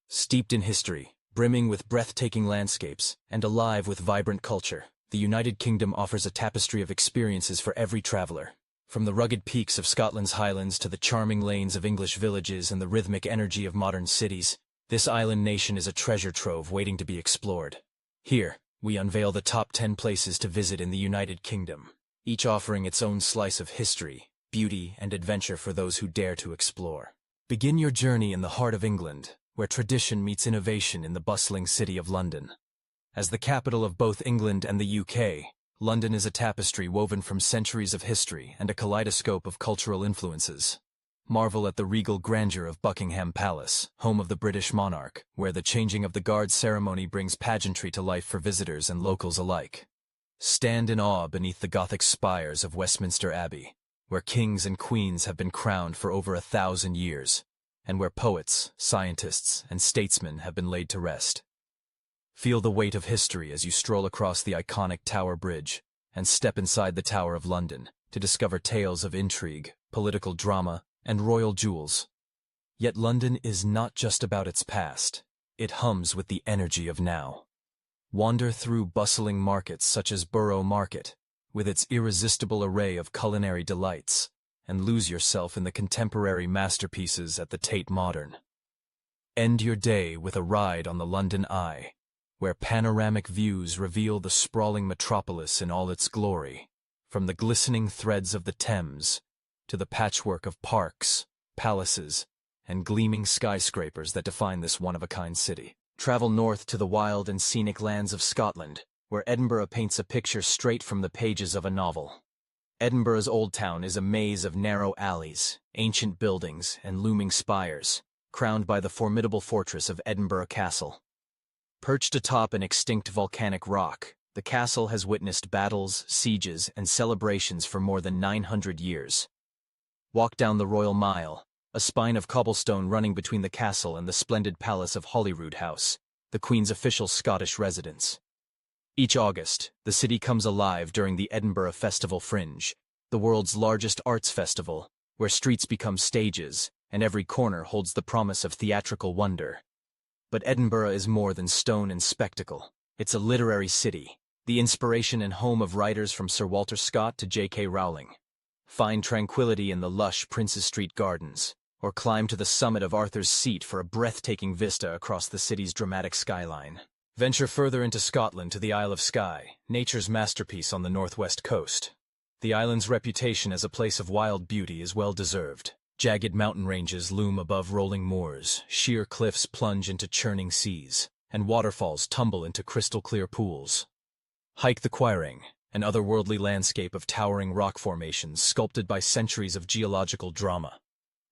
Steeped in history, brimming with breathtaking landscapes, and alive with vibrant culture, the United Kingdom offers a tapestry of experiences for every traveler. From the rugged peaks of Scotland's Highlands to the charming lanes of English villages and the rhythmic energy of modern cities, this island nation is a treasure trove waiting to be explored. Here, we unveil the top 10 places to visit in the United Kingdom, each offering its own slice of history, beauty, and adventure for those who dare to explore. Begin your journey in the heart of England, where tradition meets innovation in the bustling city of London. As the capital of both England and the UK, London is a tapestry woven from centuries of history and a kaleidoscope of cultural influences. Marvel at the regal grandeur of Buckingham Palace, home of the British monarch, where the changing of the guard ceremony brings pageantry to life for visitors and locals alike. Stand in awe beneath the Gothic spires of Westminster Abbey, where kings and queens have been crowned for over 1,000 years, and where poets, scientists, and statesmen have been laid to rest. Feel the weight of history as you stroll across the iconic Tower Bridge and step inside the Tower of London to discover tales of intrigue, political drama, and royal jewels. Yet London is not just about its past. It hums with the energy of now. Wander through bustling markets such as Borough Market, with its irresistible array of culinary delights, and lose yourself in the contemporary masterpieces at the Tate Modern. End your day with a ride on the London Eye, where panoramic views reveal the sprawling metropolis in all its glory, from the glistening threads of the Thames to the patchwork of parks, palaces, and gleaming skyscrapers that define this one-of-a-kind city. Travel north to the wild and scenic lands of Scotland, where Edinburgh paints a picture straight from the pages of a novel. Edinburgh's Old Town is a maze of narrow alleys, ancient buildings, and looming spires, crowned by the formidable fortress of Edinburgh Castle. Perched atop an extinct volcanic rock, the castle has witnessed battles, sieges, and celebrations for more than 900 years. Walk down the Royal Mile, a spine of cobblestone running between the castle and the splendid palace of Holyrood House, the Queen's official Scottish residence. Each August, the city comes alive during the Edinburgh Festival Fringe, the world's largest arts festival, where streets become stages, and every corner holds the promise of theatrical wonder. But Edinburgh is more than stone and spectacle. It's a literary city, the inspiration and home of writers from Sir Walter Scott to J.K. Rowling. Find tranquility in the lush Princes Street gardens, or climb to the summit of Arthur's Seat for a breathtaking vista across the city's dramatic skyline. Venture further into Scotland to the Isle of Skye, nature's masterpiece on the northwest coast. The island's reputation as a place of wild beauty is well deserved. Jagged mountain ranges loom above rolling moors, sheer cliffs plunge into churning seas, and waterfalls tumble into crystal-clear pools. Hike the Quiraing, an otherworldly landscape of towering rock formations sculpted by centuries of geological drama.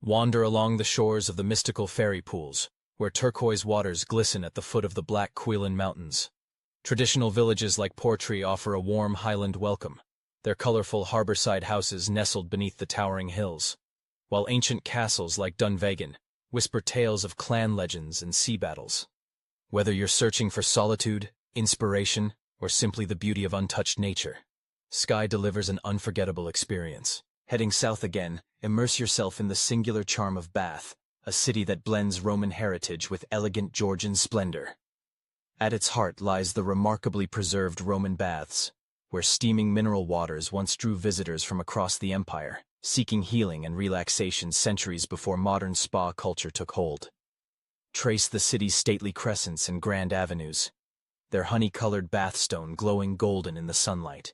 Wander along the shores of the mystical fairy pools, where turquoise waters glisten at the foot of the Black Cuillin Mountains. Traditional villages like Portree offer a warm highland welcome, their colorful harborside houses nestled beneath the towering hills, while ancient castles like Dunvegan whisper tales of clan legends and sea battles. Whether you're searching for solitude, inspiration, or simply the beauty of untouched nature, Skye delivers an unforgettable experience. Heading south again, immerse yourself in the singular charm of Bath, a city that blends Roman heritage with elegant Georgian splendor. At its heart lies the remarkably preserved Roman baths, where steaming mineral waters once drew visitors from across the empire, seeking healing and relaxation centuries before modern spa culture took hold. Trace the city's stately crescents and grand avenues, their honey-colored bathstone glowing golden in the sunlight.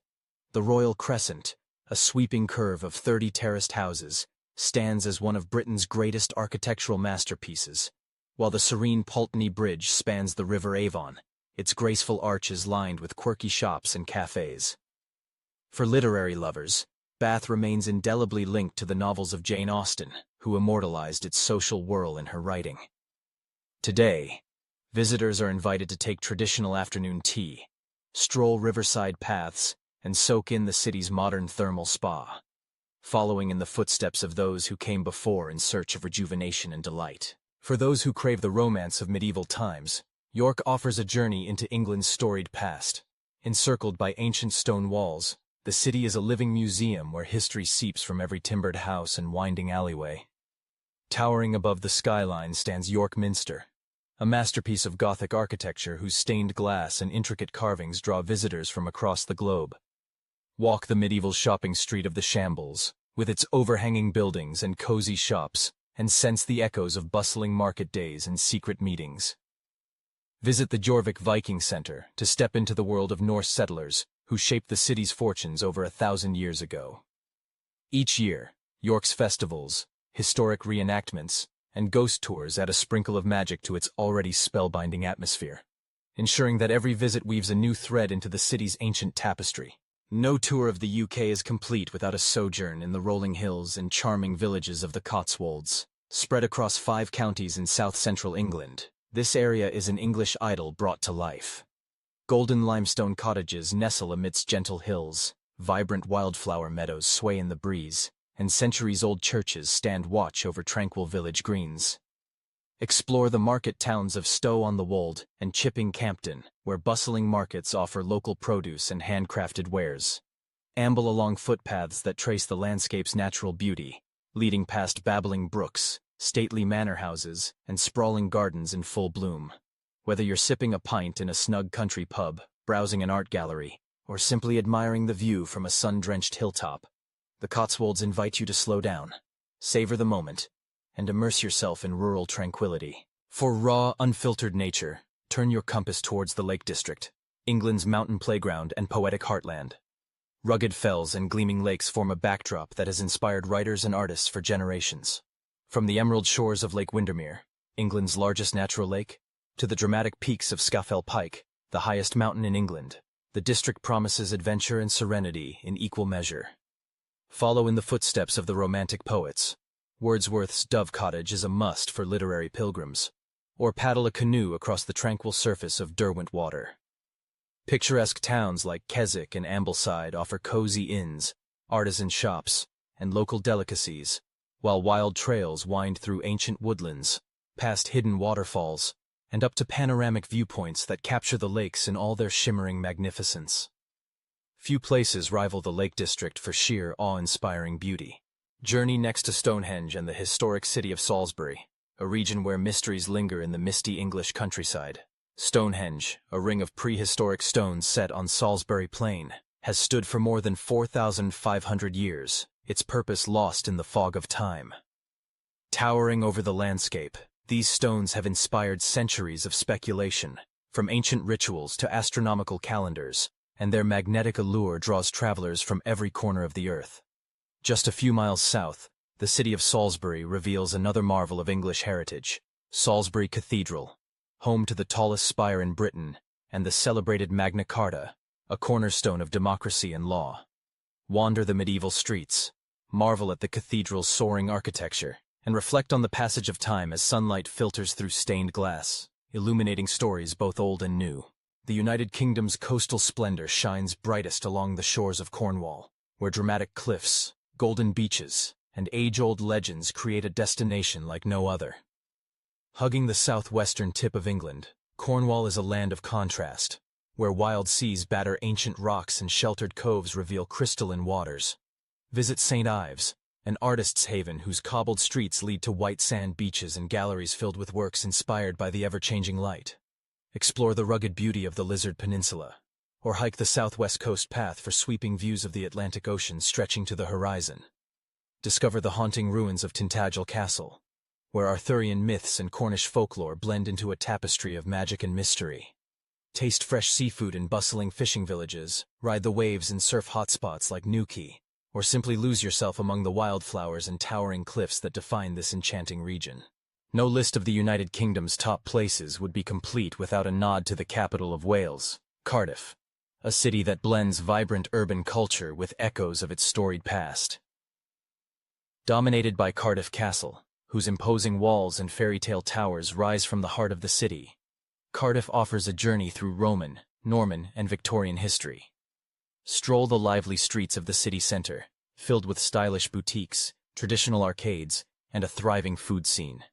The Royal Crescent, a sweeping curve of 30 terraced houses, stands as one of Britain's greatest architectural masterpieces, while the serene Pulteney Bridge spans the River Avon, its graceful arches lined with quirky shops and cafes. For literary lovers, Bath remains indelibly linked to the novels of Jane Austen, who immortalized its social whirl in her writing. Today, visitors are invited to take traditional afternoon tea, stroll riverside paths, and soak in the city's modern thermal spa, following in the footsteps of those who came before in search of rejuvenation and delight. For those who crave the romance of medieval times, York offers a journey into England's storied past. Encircled by ancient stone walls, the city is a living museum where history seeps from every timbered house and winding alleyway. Towering above the skyline stands York Minster, a masterpiece of Gothic architecture whose stained glass and intricate carvings draw visitors from across the globe. Walk the medieval shopping street of the Shambles, with its overhanging buildings and cozy shops, and sense the echoes of bustling market days and secret meetings. Visit the Jorvik Viking Center to step into the world of Norse settlers who shaped the city's fortunes over 1,000 years ago. Each year, York's festivals, historic reenactments, and ghost tours add a sprinkle of magic to its already spellbinding atmosphere, ensuring that every visit weaves a new thread into the city's ancient tapestry. No tour of the UK is complete without a sojourn in the rolling hills and charming villages of the Cotswolds. Spread across 5 counties in south-central England, this area is an English idyll brought to life. Golden limestone cottages nestle amidst gentle hills, vibrant wildflower meadows sway in the breeze, and centuries-old churches stand watch over tranquil village greens. Explore the market towns of Stow-on-the-Wold and Chipping Campden, where bustling markets offer local produce and handcrafted wares. Amble along footpaths that trace the landscape's natural beauty, leading past babbling brooks, stately manor houses, and sprawling gardens in full bloom. Whether you're sipping a pint in a snug country pub, browsing an art gallery, or simply admiring the view from a sun-drenched hilltop, the Cotswolds invite you to slow down, savor the moment, and immerse yourself in rural tranquility. For raw, unfiltered nature, turn your compass towards the Lake District, England's mountain playground and poetic heartland. Rugged fells and gleaming lakes form a backdrop that has inspired writers and artists for generations. From the emerald shores of Lake Windermere, England's largest natural lake, to the dramatic peaks of Scafell Pike, the highest mountain in England, the district promises adventure and serenity in equal measure. Follow in the footsteps of the Romantic poets. Wordsworth's Dove Cottage is a must for literary pilgrims, or paddle a canoe across the tranquil surface of Derwent Water. Picturesque towns like Keswick and Ambleside offer cozy inns, artisan shops, and local delicacies, while wild trails wind through ancient woodlands, past hidden waterfalls, and up to panoramic viewpoints that capture the lakes in all their shimmering magnificence. Few places rival the Lake District for sheer, awe-inspiring beauty. Journey next to Stonehenge and the historic city of Salisbury, a region where mysteries linger in the misty English countryside. Stonehenge, a ring of prehistoric stones set on Salisbury Plain, has stood for more than 4,500 years, its purpose lost in the fog of time. Towering over the landscape, these stones have inspired centuries of speculation, from ancient rituals to astronomical calendars, and their magnetic allure draws travelers from every corner of the earth. Just a few miles south, the city of Salisbury reveals another marvel of English heritage, Salisbury Cathedral, home to the tallest spire in Britain, and the celebrated Magna Carta, a cornerstone of democracy and law. Wander the medieval streets, marvel at the cathedral's soaring architecture, and reflect on the passage of time as sunlight filters through stained glass, illuminating stories both old and new. The United Kingdom's coastal splendor shines brightest along the shores of Cornwall, where dramatic cliffs, golden beaches, and age-old legends create a destination like no other. Hugging the southwestern tip of England, Cornwall is a land of contrast, where wild seas batter ancient rocks and sheltered coves reveal crystalline waters. Visit St. Ives, an artist's haven whose cobbled streets lead to white sand beaches and galleries filled with works inspired by the ever-changing light. Explore the rugged beauty of the Lizard Peninsula, or hike the southwest coast path for sweeping views of the Atlantic Ocean stretching to the horizon. Discover the haunting ruins of Tintagel Castle, where Arthurian myths and Cornish folklore blend into a tapestry of magic and mystery. Taste fresh seafood in bustling fishing villages, ride the waves in surf hotspots like Newquay, or simply lose yourself among the wildflowers and towering cliffs that define this enchanting region. No list of the United Kingdom's top places would be complete without a nod to the capital of Wales, Cardiff, a city that blends vibrant urban culture with echoes of its storied past. Dominated by Cardiff Castle, whose imposing walls and fairy tale towers rise from the heart of the city, Cardiff offers a journey through Roman, Norman, and Victorian history. Stroll the lively streets of the city centre, filled with stylish boutiques, traditional arcades, and a thriving food scene.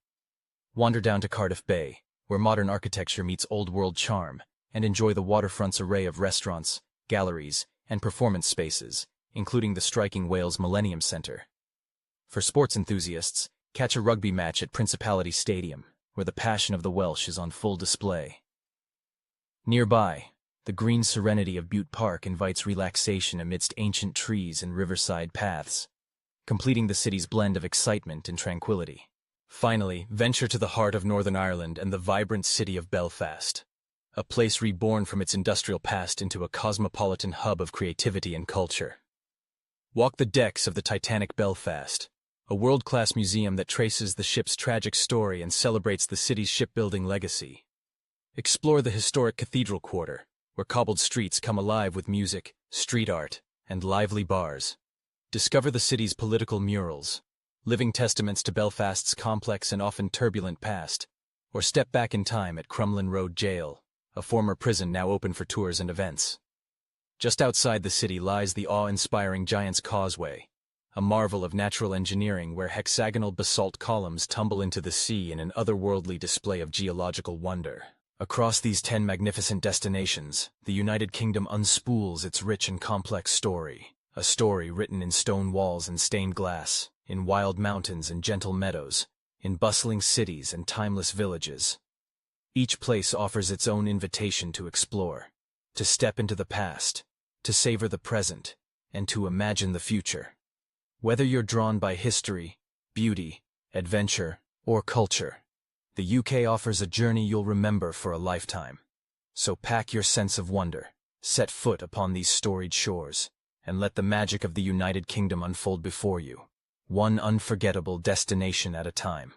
Wander down to Cardiff Bay, where modern architecture meets old-world charm, and enjoy the waterfront's array of restaurants, galleries, and performance spaces, including the striking Wales Millennium Centre. For sports enthusiasts, catch a rugby match at Principality Stadium, where the passion of the Welsh is on full display. Nearby, the green serenity of Bute Park invites relaxation amidst ancient trees and riverside paths, completing the city's blend of excitement and tranquility. Finally, venture to the heart of Northern Ireland and the vibrant city of Belfast, a place reborn from its industrial past into a cosmopolitan hub of creativity and culture. Walk the decks of the Titanic Belfast, a world-class museum that traces the ship's tragic story and celebrates the city's shipbuilding legacy. Explore the historic Cathedral Quarter, where cobbled streets come alive with music, street art, and lively bars. Discover the city's political murals, living testaments to Belfast's complex and often turbulent past, or step back in time at Crumlin Road Jail, a former prison now open for tours and events. Just outside the city lies the awe-inspiring Giant's Causeway, a marvel of natural engineering where hexagonal basalt columns tumble into the sea in an otherworldly display of geological wonder. Across these 10 magnificent destinations, the United Kingdom unspools its rich and complex story, a story written in stone walls and stained glass, in wild mountains and gentle meadows, in bustling cities and timeless villages. Each place offers its own invitation to explore, to step into the past, to savor the present, and to imagine the future. Whether you're drawn by history, beauty, adventure, or culture, the UK offers a journey you'll remember for a lifetime. So pack your sense of wonder, set foot upon these storied shores, and let the magic of the United Kingdom unfold before you, one unforgettable destination at a time.